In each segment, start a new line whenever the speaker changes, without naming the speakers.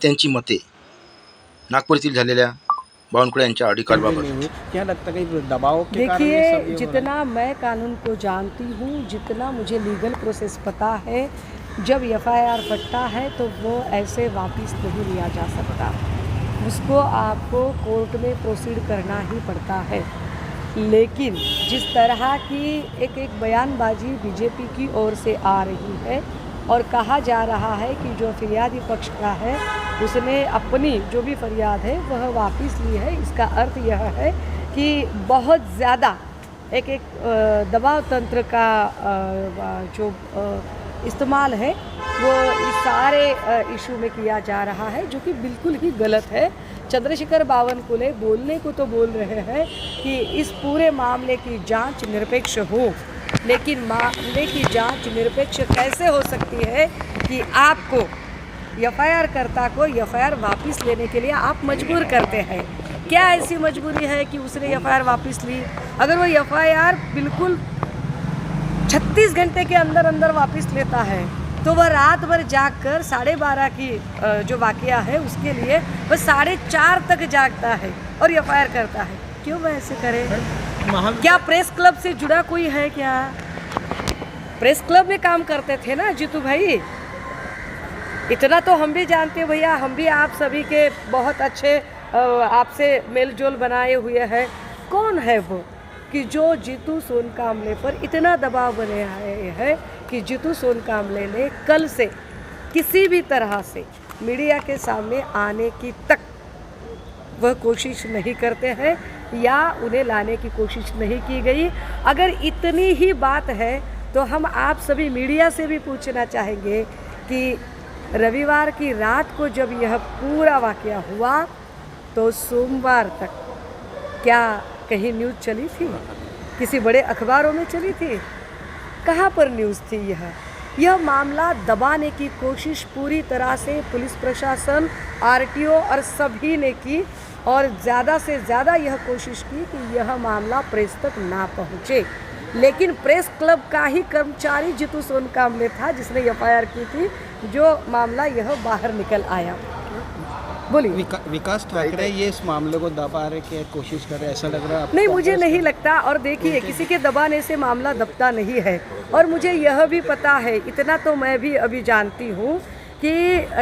नेत्यांची मते नागपूर येथील झालेल्या बावनकुळे यांच्या ऑडिओकॉलबाबत।
क्या लगता है कि दबाव के कारण ये सब
देखिए,
ये हो रहा है?
जितना मैं कानून को जानती हूँ, जितना मुझे लीगल प्रोसेस पता है, जब एफआईआर फटता है तो वो ऐसे वापस नहीं लिया जा सकता। उसको आपको कोर्ट में प्रोसीड करना ही पड़ता है। लेकिन जिस तरह की एक बयानबाजी बीजेपी की ओर से आ रही है और कहा जा रहा है कि जो फिरियादी पक्ष का है उसने अपनी जो भी फरियाद है वह वापस ली है, इसका अर्थ यह है कि बहुत ज़्यादा एक दबाव तंत्र का जो इस्तेमाल है वो इस सारे इशू में किया जा रहा है, जो कि बिल्कुल ही गलत है। चंद्रशेखर बावनकुले बोलने को तो बोल रहे हैं कि इस पूरे मामले की जांच निरपेक्ष हो, लेकिन मामले की जांच निरपेक्ष कैसे हो सकती है कि आपको एफआईआर कर्ता को एफआईआर वापस लेने के लिए आप मजबूर करते हैं। क्या ऐसी मजबूरी है कि उसने एफआईआर वापस ली? अगर वो एफआईआर बिल्कुल 36 घंटे के अंदर अंदर वापस लेता है तो वह रात भर जाग कर 12:30 की जो वाकया है उसके लिए वह 4:30 तक जागता है और एफआईआर करता है। क्यों वह ऐसे करे? क्या प्रेस क्लब से जुड़ा कोई है क्या? प्रेस क्लब में काम करते थे ना जीतू भाई, इतना तो हम भी जानते हैं भैया, हम भी आप सभी के बहुत अच्छे आपसे मेलजोल बनाए हुए हैं। कौन है वो कि जो जीतू सोनकामले पर इतना दबाव बने रहे हैं कि जीतू सोनकामले ने कल से किसी भी तरह से मीडिया के सामने आने की तक वह कोशिश नहीं करते हैं या उन्हें लाने की कोशिश नहीं की गई। अगर इतनी ही बात है तो हम आप सभी मीडिया से भी पूछना चाहेंगे कि रविवार की रात को जब यह पूरा वाकया हुआ तो सोमवार तक क्या कहीं न्यूज़ चली थी? किसी बड़े अखबारों में चली थी? कहाँ पर न्यूज़ थी? यह मामला दबाने की कोशिश पूरी तरह से पुलिस प्रशासन, आरटीओ और सभी ने की और ज़्यादा से ज़्यादा यह कोशिश की कि यह मामला प्रेस तक ना पहुँचे। लेकिन प्रेस क्लब का ही कर्मचारी जीतू सोनकामले था जिसने एफआईआर की थी, जो मामला यह बाहर निकल आया। बोलिए।
विकास ठाकरे ये इस मामले को दबाने की कोशिश कर रहे हैं, ऐसा लग रहा है आपको?
नहीं, मुझे नहीं लगता। और देखिए, किसी के दबाने से मामला दबता नहीं है। और मुझे यह भी पता है, इतना तो मैं भी अभी जानती हूँ कि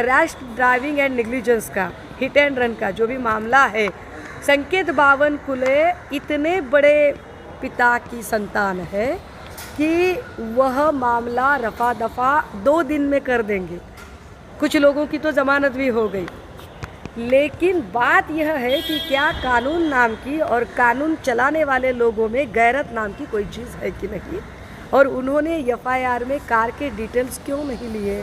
रैश ड्राइविंग एंड नेग्लिजेंस का, हिट एंड रन का जो भी मामला है, संकेत बावनकुले इतने बड़े पिता की संतान है कि वह मामला रफा दफा 2 दिन में कर देंगे। कुछ लोगों की तो जमानत भी हो गई। लेकिन बात यह है कि क्या कानून नाम की और कानून चलाने वाले लोगों में गैरत नाम की कोई चीज़ है कि नहीं? और उन्होंने एफआईआर में कार के डिटेल्स क्यों नहीं लिए?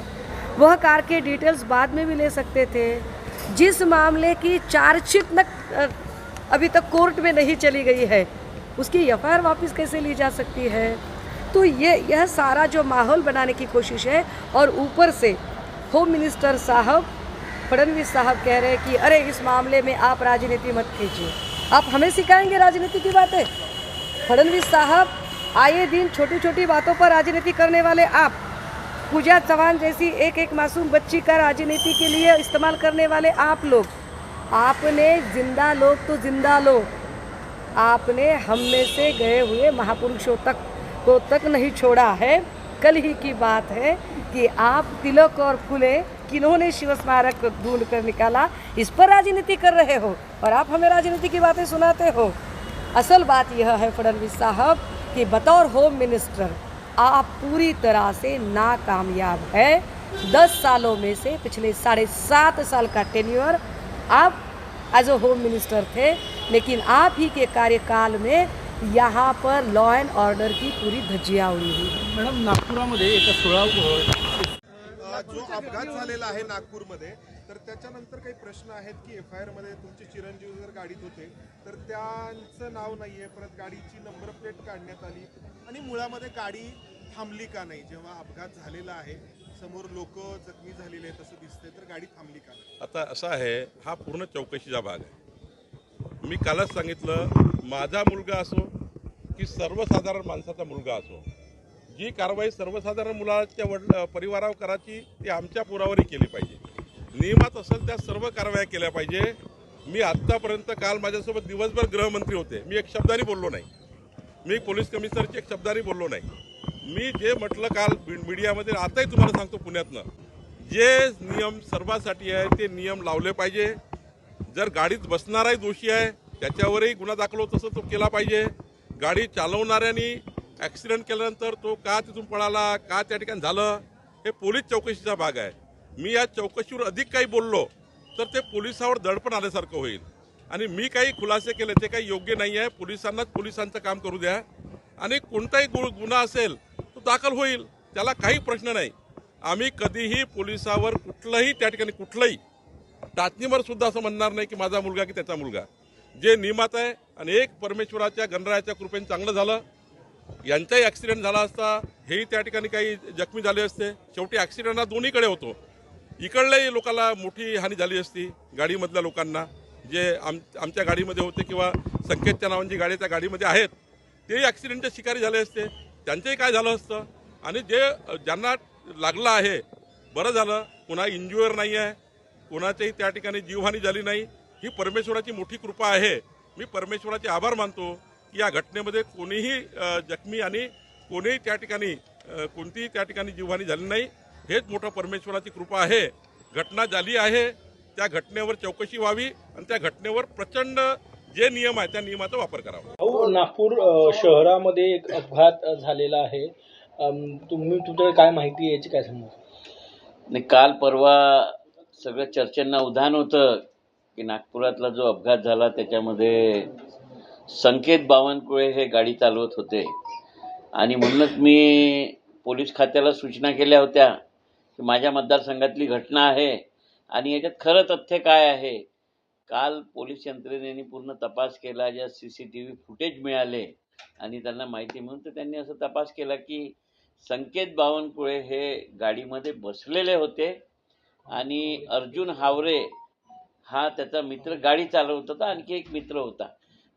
वह कार के डिटेल्स बाद में भी ले सकते थे। जिस मामले की चार्जशीट तक अभी तक कोर्ट में नहीं चली गई है, उसकी एफआईआर वापस कैसे ली जा सकती है? तो यह सारा जो माहौल बनाने की कोशिश है। और ऊपर से होम मिनिस्टर साहब फडणवीस साहब कह रहे हैं कि अरे इस मामले में आप राजनीति मत कीजिए। आप हमें सिखाएंगे राजनीति की बातें? फडणवीस साहब, आए दिन छोटी छोटी बातों पर राजनीति करने वाले आप, पूजा चौहान जैसी एक मासूम बच्ची का राजनीति के लिए इस्तेमाल करने वाले आप लोग, आपने जिंदा लोग तो जिंदा लोग, आपने हम में से गए हुए महापुरुषों तक नहीं छोड़ा है। कल ही की बात है कि आप तिलक और फुले किन्होंने शिव स्मारक ढूंढ कर निकाला, इस पर राजनीति कर रहे हो और आप हमें राजनीति की बातें सुनाते हो। असल बात यह है फडणवीस साहब कि बतौर होम मिनिस्टर आप पूरी तरह से नाकामयाब है। 10 सालों में से पिछले 7.5 साल का टेन्योर आप एज अ होम मिनिस्टर थे, लेकिन आप ही के कार्यकाल में यहाँ पर लॉ एंड ऑर्डर की पूरी धज्जियां उड़ी हुई है।
मॅडम, नागपुरामध्ये एका 16
जो अपघात झालेला आहे नागपूरमध्ये, तर त्याच्यानंतर काही प्रश्न आहेत की एफआयआर मध्ये तुमचे चिरंजीव जर गाडीत होते तर त्यांचं नाव नाहीये, परत गाडीची नंबर प्लेट काढण्यात आली आणि मुळामध्ये गाडी थांबली का नाही? जेव्हा अपघात झालेला आहे, समोर लोक जखमी झालेले आहेत असं दिसतंय, तर गाडी थांबली का?
आता असं आहे, हा पूर्ण चौकशीचा भाग आहे। मी कालच सांगितलं, माझा मुलगा असो की सर्वसाधारण माणसाचा मुलगा असो, जी कारवाई सर्वसाधारण मुलाच्या परिवारावर करायची ती आमच्या पुरावरही केली पाहिजे। नियमात असेल त्या सर्व कारवाया केल्या पाहिजे. मी आत्तापर्यंत काल माझ्यासोबत दिवसभर गृहमंत्री होते, मी एक शब्दाने बोललो नाही. मी पोलीस कमिशनरची एक शब्दाने बोललो नाही. मी जे म्हटलं काल मीडियामध्ये, आताही तुम्हाला सांगतो पुण्यातनं, जे नियम सर्वांसाठी आहे ते नियम लावले पाहिजे. जर गाडीत बसणाराही दोषी आहे त्याच्यावरही गुन्हा दाखल होत असं तो केला पाहिजे. गाडी चालवणाऱ्यांनी ॲक्सिडेंट केल्यानंतर तो का तिथून पळाला, का त्या ठिकाणी झालं, हे पोलीस चौकशीचा भाग आहे. मी या चौकशीवर अधिक काही बोललो तर ते पोलिसावर दडपण आल्यासारखं होईल आणि मी काही खुलासे केले ते काही योग्य नाही आहे. पोलिसांनाच पोलिसांचं काम करू द्या आणि कोणताही गुन्हा असेल तो दाखल होईल, त्याला काही प्रश्न नाही. आम्ही कधीही पोलिसावर कुठलंही त्या ठिकाणी कुठलंही टाचणीवर सुद्धा असं म्हणणार नाही की माझा मुलगा की त्याचा मुलगा. जे नियमात आहे आणि एक परमेश्वराच्या गणरायाच्या कृपेने चांगलं झालं. यांचाही ॲक्सिडेंट झाला असता, हेही त्या ठिकाणी काही जखमी झाले असते. शेवटी ॲक्सिडेंट हा दोन्हीकडे होतो. इकडल्याही लोकांना मोठी हानी झाली असती, गाडीमधल्या लोकांना जे आमच्या गाडीमध्ये होते किंवा संकेतच्या नावांची गाडी त्या गाडीमध्ये आहेत तेही ॲक्सिडेंटचे शिकारी झाले असते, त्यांचंही काय झालं असतं. आणि ज्यांना लागलं आहे बरं झालं, कुणा इंज्युअर नाही आहे, कोणाच्याही त्या ठिकाणी जीवहानी झाली नाही. ही परमेश्वराची मोठी कृपा आहे. मी परमेश्वराचे आभार मानतो की या घटनेमध्ये कोणीही जखमी आणि कोणीही त्या ठिकाणी कोणतीही त्या ठिकाणी जीवहानी झाली नाही. हेच मोठं परमेश्वराची कृपा आहे. घटना झाली आहे, त्या घटनेवर चौकशी व्हावी आणि त्या घटनेवर प्रचंड जे नियम आहे त्या नियमाचा वापर करावा.
नागपूर शहरामध्ये एक अपघात झालेला आहे. तुमच्याकडे काय माहिती आहे, याची काय सांगू?
आणि काल परवा सगळं चर्चेंना उधाण होतं की नागपुरातला जो अपघात झाला त्याच्यामध्ये संकेत बावनकुळे हे गाडी चालवत होते आणि म्हणूनच मी पोलीस खात्याला सूचना केल्या होत्या की माझ्या मतदारसंघातली घटना आहे आणि याच्यात खरं तथ्य काय आहे. काल पोलीस यंत्रणेने पूर्ण तपास केला, ज्या CCTV फुटेज मिळाले आणि त्यांना माहिती म्हणून तर त्यांनी असं तपास केला की संकेत बावनकुळे हे गाडीमध्ये बसलेले होते आणि अर्जुन हावरे हा त्याचा मित्र गाडी चालवत होता, आणखी एक मित्र होता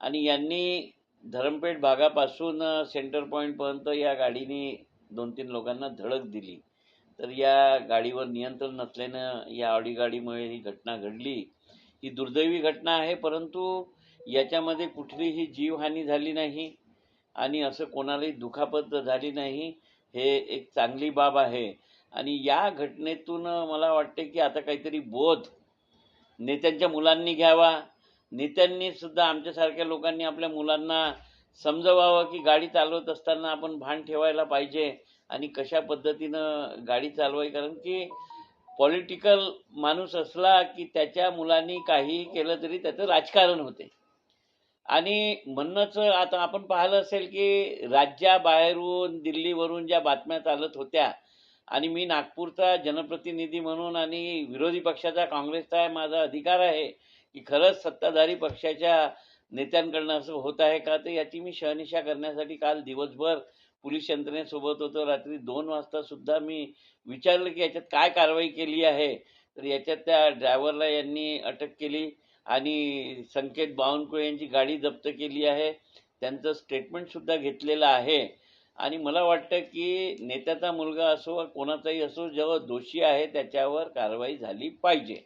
आणि यांनी धरमपेठ भागापासून सेंटर पॉईंटपर्यंत या गाडीने 2-3 लोकांना धडक दिली. तर या गाडीवर नियंत्रण नसल्यानं या ऑडी गाडीमुळे ही घटना घडली. ही दुर्दैवी घटना आहे, परंतु याच्यामध्ये कुठलीही जीवहानी झाली नाही आणि असं कोणालाही दुखापत झाली नाही. हे एक चांगली बाब आहे आणि या घटनेतून मला वाटते की आता काहीतरी बोध नेत्यांच्या मुलांनी घ्यावा. नेत्यांनी सुद्धा आमच्यासारख्या लोकांनी आपल्या मुलांना समजवावं की गाडी चालवत असताना आपण भान ठेवायला पाहिजे आणि कशा पद्धतीनं गाडी चालवावी. कारण की पॉलिटिकल माणूस असला की त्याच्या मुलांनी काही केलं तरी त्याचं राजकारण होते. आणि म्हणूनच आता आपण पाहिलं असेल की राज्याबाहेरून दिल्लीवरून ज्या बातम्या चालत होत्या आणि मी नागपूरचा जनप्रतिनिधी म्हणून आणि विरोधी पक्षाचा काँग्रेसचा माझा अधिकार आहे की खरंच सत्ताधारी पक्षाच्या नेत्यांकडनं असं होत आहे का, तर याची मी शहानिशा करण्यासाठी काल दिवसभर पोलीस यंत्रणेसोबत होतो. रात्री 2 वाजता सुद्धा मी विचारलं की याच्यात काय कारवाई केली आहे. तर याच्यात त्या ड्रायव्हरला यांनी अटक केली आणि संकेत बावनकुळे यांची गाडी जप्त केली आहे. त्यांचं स्टेटमेंटसुद्धा घेतलेलं आहे आणि मला वाटतं की नेत्याचा मुलगा असो कोणाचाही असो, जेव्हा दोषी आहे त्याच्यावर कारवाई झाली पाहिजे.